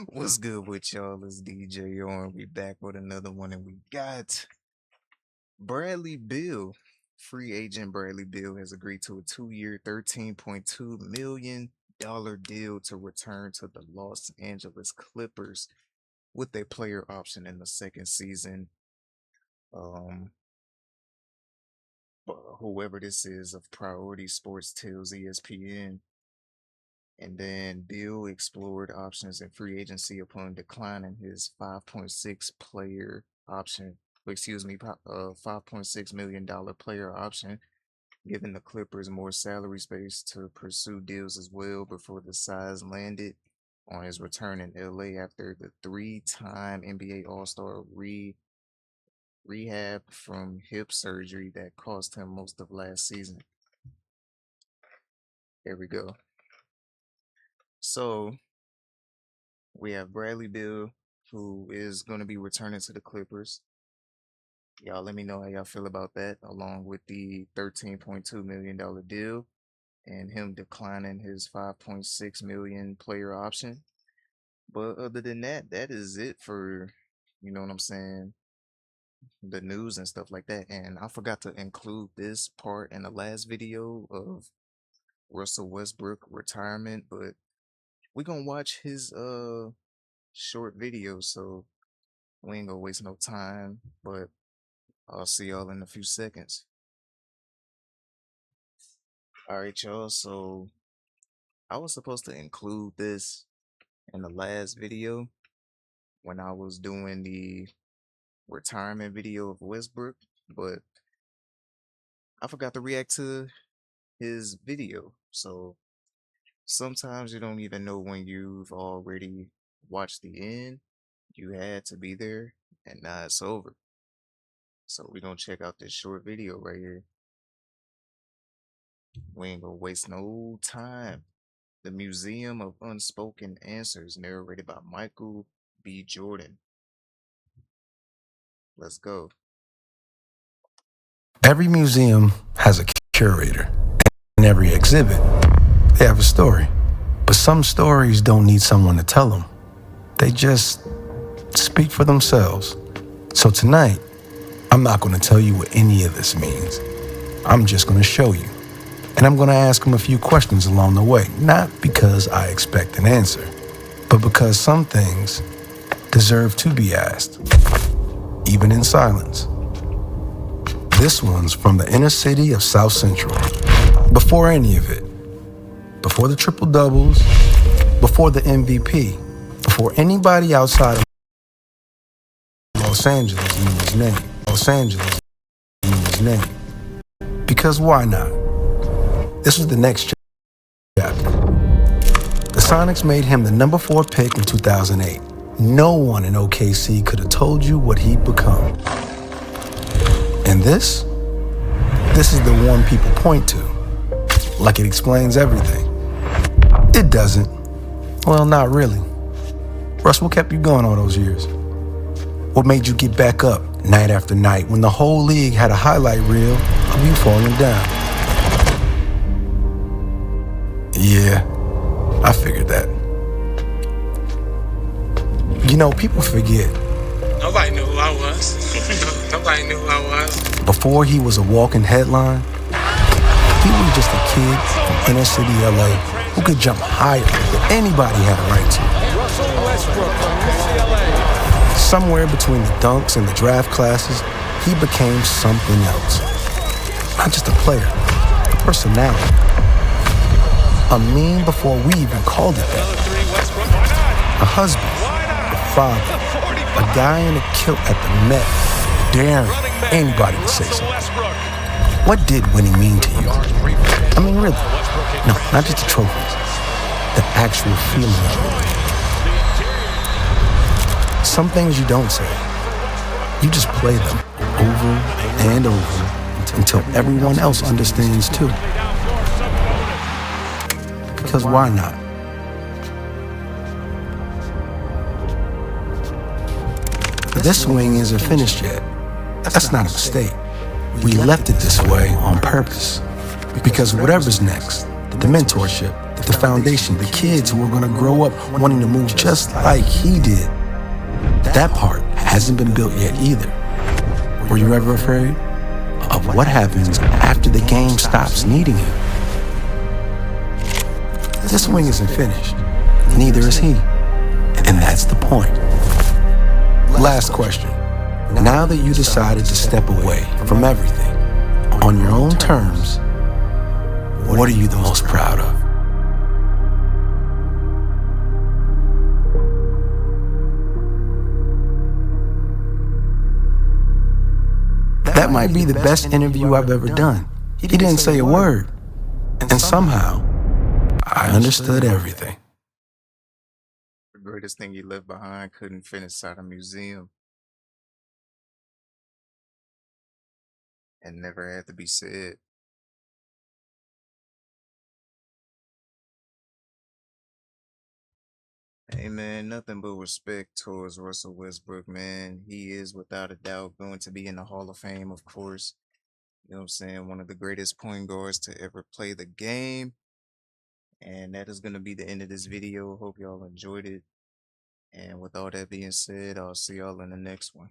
What's good with y'all? It's DJ on. We back with another one, and we got Bradley Beal. Free agent Bradley Beal has agreed to a 2-year, $13.2 million deal to return to the Los Angeles Clippers with a player option in the second season. Um, Whoever this is of Priority Sports tells ESPN. And then Bill explored options in free agency upon declining his 5.6 player option, $5.6 million player option, giving the Clippers more salary space to pursue deals as well before the size landed on his return in LA after the three-time NBA All-Star rehab from hip surgery that cost him most of last season. There we go. So we have Bradley Beal, who is going to be returning to the Clippers. Y'all let me know how y'all feel about that, along with the $13.2 million deal and him declining his $5.6 million player option. But other than that, that is it for, you know what I'm saying, the news and stuff like that. And I forgot to include this part in the last video of Russell Westbrook retirement, but we're gonna watch his short video, so we ain't gonna waste no time, but I'll see y'all in a few seconds. All right, y'all. So I was supposed to include this in the last video when I was doing the retirement video of Westbrook, but I forgot to react to his video. So sometimes you don't even know when you've already watched the end. You had to be there, and now it's over. So we're gonna check out this short video right here. We ain't gonna waste no time. The Museum of Unspoken Answers, narrated by Michael B. Jordan. Let's go. Every museum has a curator, and every exhibit, they have a story. But some stories don't need someone to tell them. They just speak for themselves. So tonight, I'm not going to tell you what any of this means. I'm just going to show you. And I'm going to ask them a few questions along the way, not because I expect an answer, but because some things deserve to be asked, even in silence. This one's from the inner city of South Central. Before any of it, before the triple doubles, before the MVP, before anybody outside of Los Angeles knew his name. Los Angeles knew his name. Because why not? This was the next chapter. The Sonics made him the number 4 pick in 2008. No one in OKC could have told you what he'd become. And this is the one people point to, like it explains everything. It doesn't. Well, not really. Russ, what kept you going all those years? What made you get back up night after night when the whole league had a highlight reel of you falling down? Yeah, I figured that. You know, people forget. Nobody knew who I was. Nobody knew who I was. Before he was a walking headline, he was just a kid from inner city LA who could jump higher than anybody had a right to. Russell Westbrook from UCLA. Somewhere between the dunks and the draft classes, he became something else. Not just a player, a personality. A meme before we even called it that. A husband, a father, a guy in a kilt at the Met, daring anybody to say something. What did winning mean to you? I mean, really? No, not just the trophies. The actual feeling of it. Some things you don't say. You just play them over and over until everyone else understands too. Because why not? This swing isn't finished yet. That's not a mistake. We left it this way on purpose. Because whatever's next, the mentorship, the foundation, the kids who are going to grow up wanting to move just like he did. That part hasn't been built yet either. Were you ever afraid of what happens after the game stops needing you? This wing isn't finished. Neither is he. And that's the point. Last question. Now that you decided to step away from everything on your own terms, what are you the most proud of? That might be the best interview I've ever done. He didn't say a word. And somehow, I understood everything. The greatest thing he left behind couldn't fit inside a museum and never had to be said. Hey man, nothing but respect towards Russell Westbrook, man. He is without a doubt going to be in the Hall of Fame, of course. You know what I'm saying? One of the greatest point guards to ever play the game. And that is going to be the end of this video. Hope y'all enjoyed it. And with all that being said, I'll see y'all in the next one.